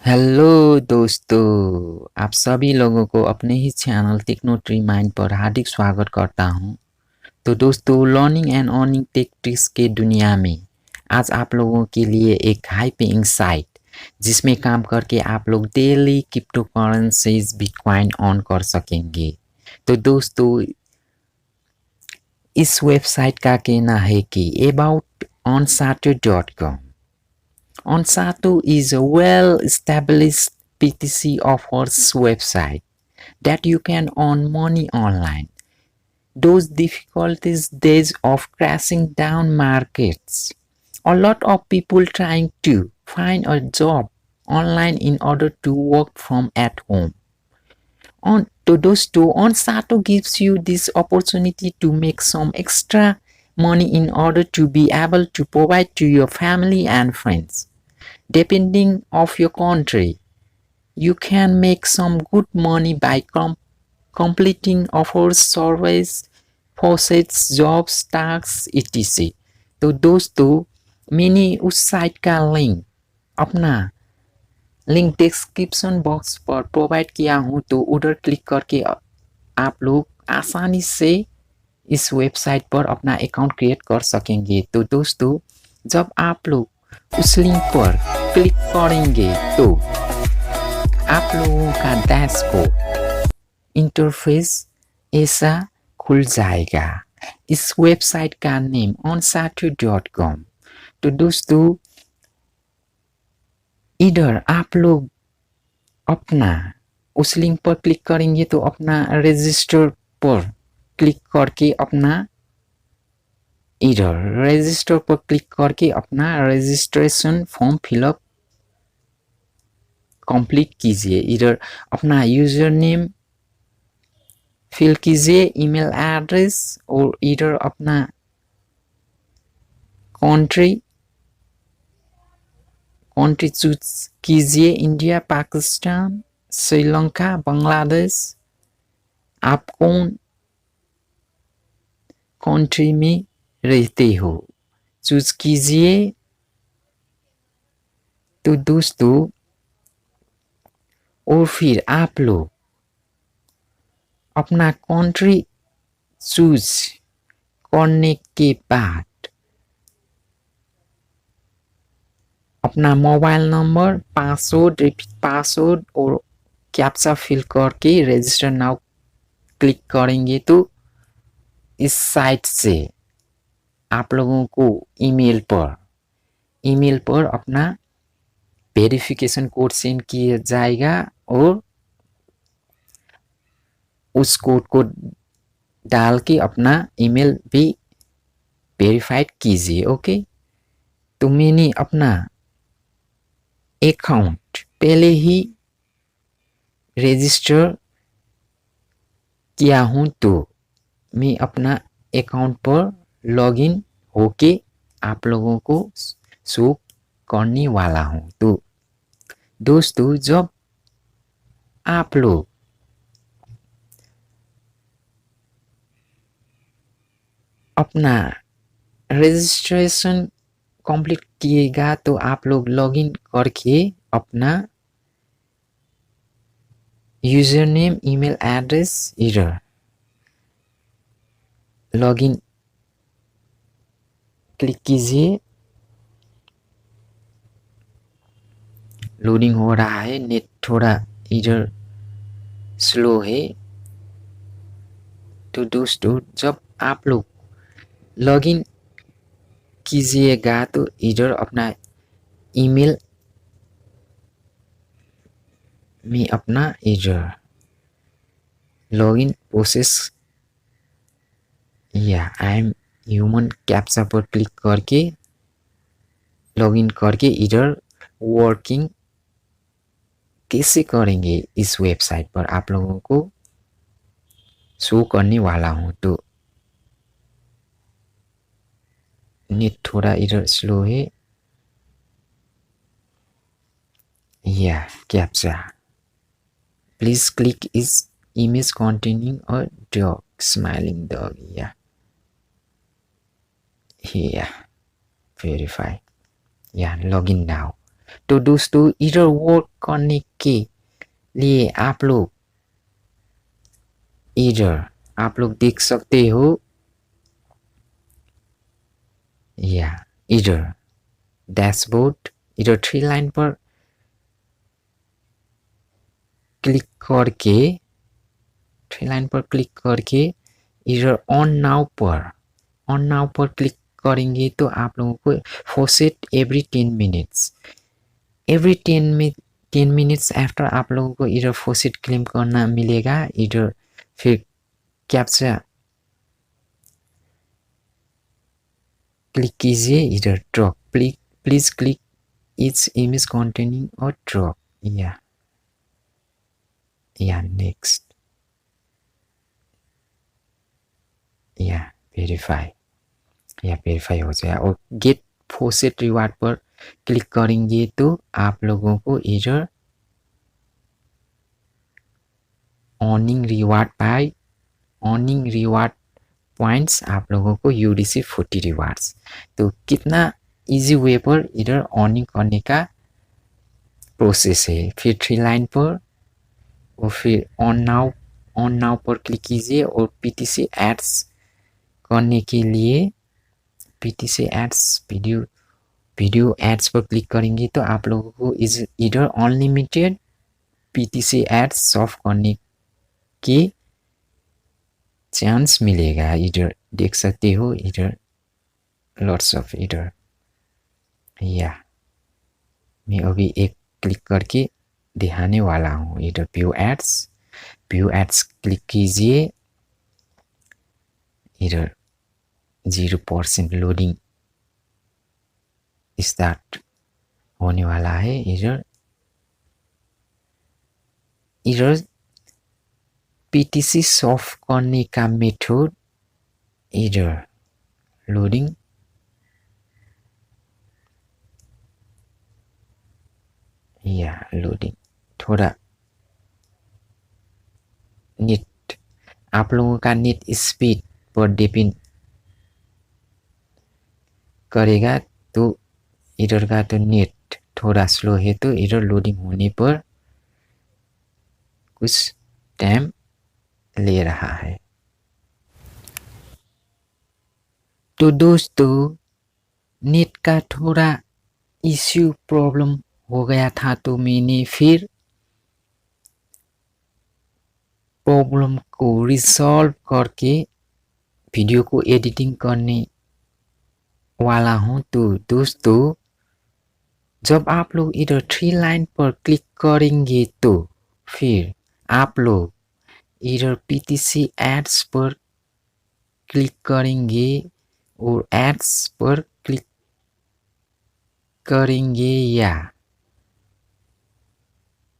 Hello दोस्तों, आप सभी लोगों को अपने ही चैनल टेक्नो ट्री माइंड पर हार्दिक स्वागत करता हूं। तो दोस्तों, learning and earning tech tricks के दुनिया में आज आप लोगों के लिए एक हाई पेइंग साइट जिसमें काम करके आप लोग daily crypto currencies bitcoin earn कर सकेंगे। तो दोस्तों, इस वेबसाइट का कहना है कि about onsato.com. Onsato is a well-established PTC offers website that you can earn money online. Those difficulties days of crashing down markets. A lot of people trying to find a job online in order to work from at home. Onsato gives you this opportunity to make some extra money in order to be able to provide to your family and friends. Depending of your country, you can make some good money by completing offers, surveys, faucets, jobs, tasks, etc. तो दोस्तों, मैंने उस site का link description box पर provide किया हूँ, तो उधर क्लिक करके आप लोग आसानी से इस वेबसाइट पर अपना अकाउंट क्रिएट कर सकेंगे। तो दोस्तों, जब आप लोग उस लिंक पर क्लिक करेंगे तो आप लोगों का डैशबोर्ड इंटरफेस ऐसा खुल जाएगा। इस वेबसाइट का नेम onsato.com। तो दोस्तों, इधर आप लोग अपना उस लिंक पर क्लिक करेंगे तो अपना रजिस्टर पर क्लिक करके इधर रजिस्टर पर क्लिक करके अपना रजिस्ट्रेशन फॉर्म फिलअप कंप्लीट कीजिए। इधर अपना यूजर नेम फिल कीजिए, ईमेल एड्रेस, और इधर अपना कंट्री चूज कीजिए, इंडिया, पाकिस्तान, श्रीलंका, बांग्लादेश। आप कौन कंट्री में रहते हो चूज कीजिए। तो दोस्तों, और फिर आप लोग अपना कंट्री चूज करने के बाद अपना mobile number, password, repeat password और कैप्चा फिल करके रजिस्टर नाउ क्लिक करेंगे तो इस साइट से आप लोगों को ईमेल पर अपना वेरिफिकेशन कोड सेंड किया जाएगा और उस कोड को डाल के अपना ईमेल भी वेरीफाइड कीजिए। ओके, तो मैंने अपना अकाउंट पहले ही रजिस्टर किया हूं, तो मैं अपना अकाउंट पर लॉगिन होके आप लोगों को शो करने वाला हूं। तो दोस्तों, जब आप लोग अपना रजिस्ट्रेशन कंप्लीट किएगा तो आप लोग लॉगिन करके अपना यूजर नेम, ईमेल एड्रेस इधर लॉगिन क्लिक कीजिए। लोडिंग हो रहा है, नेट थोड़ा इधर स्लो है। तो दोस्तों, जब आप लोग लॉगिन कीजिएगा तो इधर अपना ईमेल में अपना इधर लॉगिन प्रोसेस या आई एम ह्यूमन कैप्चा पर क्लिक करके लॉगिन करके इधर वर्किंग कैसे करेंगे इस वेबसाइट पर आप लोगों को शो करने वाला हूं। तो नेट थोड़ा इधर स्लो है। या कैप्चा, प्लीज क्लिक इस image containing a dog, smiling dog. Yeah, verify. Yeah, login now. तो दोस्तों इधर वर्क करने के लिए आप लोग इधर आप लोग देख सकते हो या इधर डैशबोर्ड इधर 3 लाइन पर क्लिक करके 3 लाइन पर क्लिक करके इधर ऑन नाउ पर क्लिक करेंगे तो आप लोगों को faucet every 10 minutes every 10 minutes after आप लोगों को इधर फॉसेट क्लेम करना मिलेगा। इधर फिर कैप्चा क्लिक कीजिए इधर drop please click its image containing a drop या नेक्स्ट या वेरीफाई हो जाए और गेट फॉसेट रिवार्ड पर क्लिक करेंगे तो आप लोगों को इधर अर्निंग रिवार्ड पॉइंट्स आप लोगों को यू रिसीव 40 रिवार्ड्स। तो कितना इजी वे पर इधर अर्निंग करने का प्रोसेस है। फिर 3 लाइन पर और फिर ऑन नाउ पर क्लिक कीजिए और पीटीसी एड्स करने के लिए पीटीसी एड्स वीडियो एड्स पर क्लिक करेंगे तो आप लोगों को इधर अनलिमिटेड पीटीसी एड्स सॉफ्ट करने की चांस मिलेगा। इधर देख सकते हो इधर लॉट्स ऑफ इधर मैं अभी एक क्लिक करके दिखाने वाला हूँ। इधर व्यू एड्स क्लिक कीजिए इधर 0% लोडिंग स्टार्ट होने वाला है। इधर पीटीसी सॉफ्ट करने का मेथड इधर लोडिंग थोड़ा नेट आप लोगों का नेट स्पीड पर डिपेंड करेगा। तो इधर का तो नेट थोड़ा स्लो है तो इधर लोडिंग होने पर कुछ टाइम ले रहा है। तो दोस्तों नेट का थोड़ा इश्यू प्रॉब्लम हो गया था तो मैंने फिर प्रॉब्लम को रिसॉल्व करके वीडियो को एडिटिंग करने वाला हूँ। तो दोस्तों जब आप लोग इधर 3 लाइन पर क्लिक करेंगे तो फिर आप लोग इधर पीटीसी एड्स पर क्लिक करेंगे और एड्स पर क्लिक करेंगे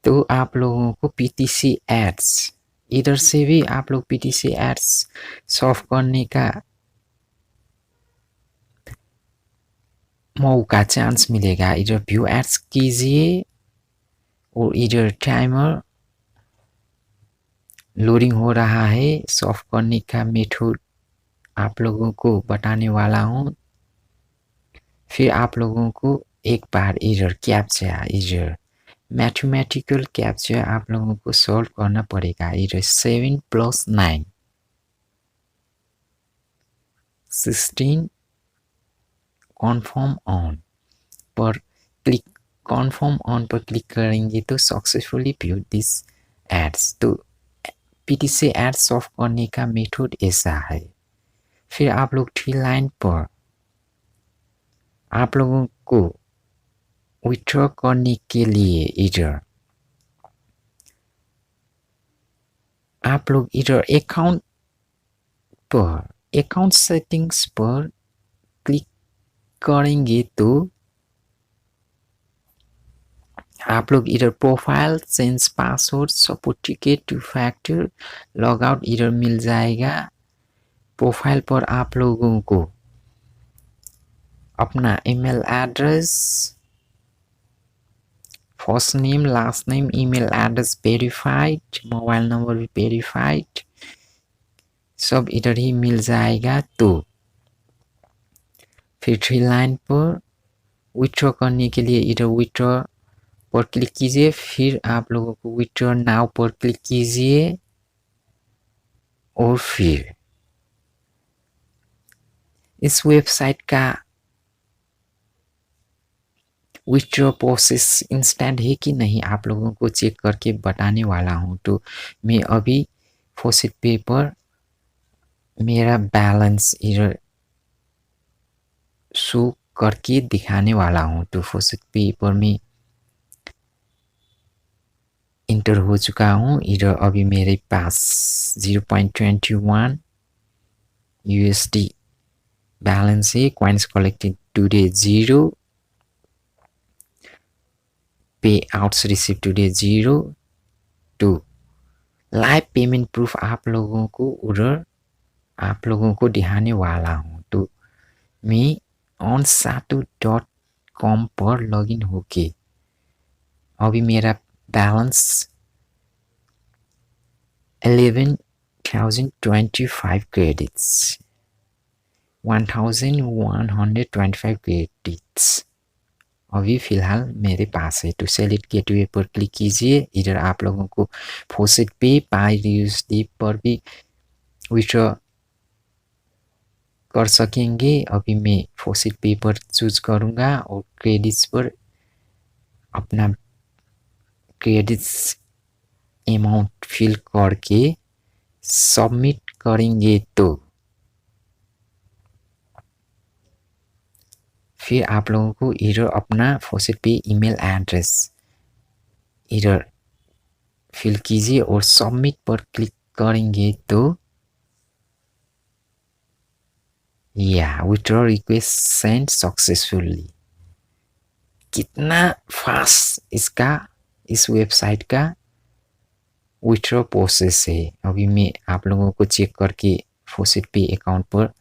तो आप लोगों को पीटीसी एड्स इधर से भी आप लोग पीटीसी एड्स सॉफ्ट करने का मौका चांस मिलेगा। इधर व्यू एड्स कीजिए और इधर टाइमर लोडिंग हो रहा है। सॉफ्ट करने का मेथड आप लोगों को बताने वाला हूँ। फिर आप लोगों को एक बार इधर कैप्चा इधर मैथमेटिकल कैप्चा आप लोगों को सॉल्व करना पड़ेगा। इधर 7 + 9 16 कन्फर्म ऑन पर क्लिक करेंगे तो सक्सेसफुली व्यू दिस एड्स। तो पीटीसी एड्स सॉफ्ट करने का मेथड ऐसा है। फिर आप लोग 3 लाइन पर आप लोगों को विथड्रॉ करने के लिए इधर आप लोग इधर अकाउंट सेटिंग्स पर क्लिक करेंगे तो आप लोग इधर profile change password certificate 2 factor logout इधर मिल जाएगा। प्रोफाइल पर आप लोगों को अपना email address first name last name email address verified mobile number भी वेरीफाइड सब इधर ही मिल जाएगा। तो फिर 3 लाइन पर विथड्रॉ करने के लिए इधर विथड्रॉ पर क्लिक कीजिए, फिर आप लोगों को विथड्रॉ नाउ पर क्लिक कीजिए और फिर इस वेबसाइट का विथड्रॉ प्रोसेस इंस्टेंट है कि नहीं आप लोगों को चेक करके बताने वाला हूँ। तो मैं अभी फॉसेट पे पर मेरा बैलेंस इधर शो करके दिखाने वाला हूँ। तो फॉसेट पे पर मैं इंटर हो चुका हूँ। इधर अभी मेरे पास 0.21 USD बैलेंस है। कॉइन्स कलेक्टेड टुडे 0, पे आउट्स रिसीव टुडे 0। तो लाइव पेमेंट प्रूफ आप लोगों को उधर आप लोगों को दिखाने वाला हूँ। तो मैं onsatu.com पर लॉगिन होके अभी मेरा बैलेंस 11,025 क्रेडिट्स 1125 क्रेडिट्स अभी फ़िलहाल मेरे पास है। तो सेलेक्ट गेटवे पर क्लिक कीजिए। इधर आप लोगों को फॉसेट पे PYUSD पर भी विथड्रॉ कर सकेंगे। अभी मैं फॉसेट पे पर चूज करूँगा और क्रेडिट्स पर अपना क्रेडिट्स अमाउंट फिल करके सबमिट करेंगे। तो फिर आप लोगों को इधर अपना फॉसेट पे ईमेल एड्रेस इधर फिल कीजिए और सबमिट पर क्लिक करेंगे। तो या विथड्रॉ रिक्वेस्ट सेंड सक्सेसफुली। कितना फास्ट इसका इस वेबसाइट का विथड्रॉ प्रोसेस है अभी मैं आप लोगों को चेक करके फॉसेट पे अकाउंट पर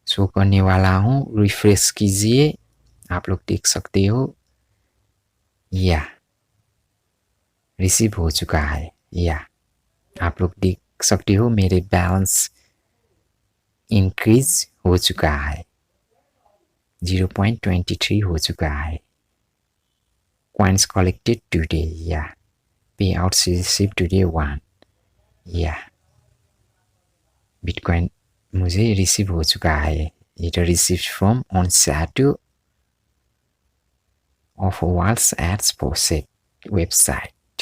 शो करने वाला हूँ। रिफ्रेश कीजिए, आप लोग देख सकते हो या रिसीव हो चुका है। या आप लोग देख सकते हो मेरे बैलेंस इंक्रीज हो चुका है, 0.23 हो चुका है। कॉइन्स कलेक्टेड टुडे या पे आउट्स रिसीव टुडे 1 या बिटकॉइन मुझे रिसीव हो चुका है। It receive from onsatu of worlds ads faucet website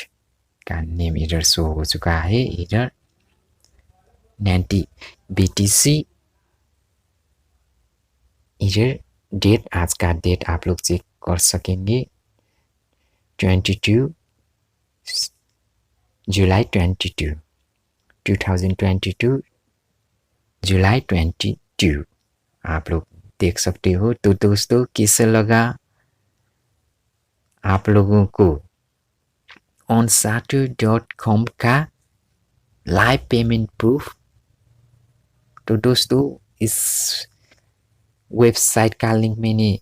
का नेम इधर शो हो चुका है। इधर 90 BTC इधर डेट आज का डेट आप लोग चेक कर सकेंगे 22 जुलाई 2022 जुलाई 22 आप लोग देख सकते हो। तो दोस्तों कैसे लगा आप लोगों को onsatu.com का लाइव पेमेंट प्रूफ। तो दोस्तों इस वेबसाइट का लिंक मैंने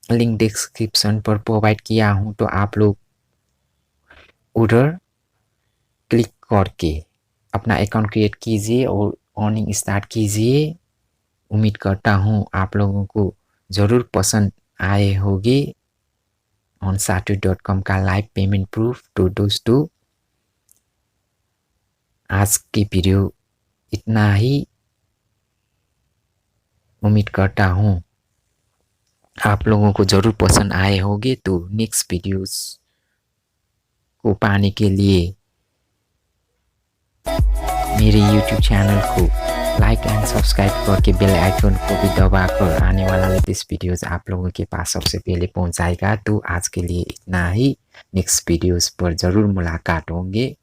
लिंक डिस्क्रिप्शन पर प्रोवाइड किया हूँ। तो आप लोग उधर क्लिक करके अपना अकाउंट क्रिएट कीजिए और अर्निंग स्टार्ट कीजिए। उम्मीद करता हूँ आप लोगों को ज़रूर पसंद आए होंगे onsatu.com का लाइव पेमेंट प्रूफ। तो दोस्तों आज की वीडियो इतना ही। उम्मीद करता हूँ आप लोगों को ज़रूर पसंद आए होंगे। तो नेक्स्ट वीडियोस को पाने के लिए मेरे YouTube चैनल को लाइक एंड सब्सक्राइब करके बेल आइकन को भी दबाकर आने वाला लेटेस्ट वीडियोस आप लोगों के पास सबसे पहले पहुंचाएगा। तो आज के लिए इतना ही। नेक्स्ट वीडियोस पर ज़रूर मुलाकात होंगे।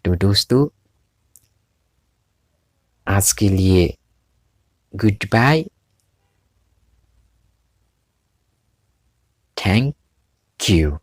तो दोस्तों आज के लिए गुड बाय, थैंक यू।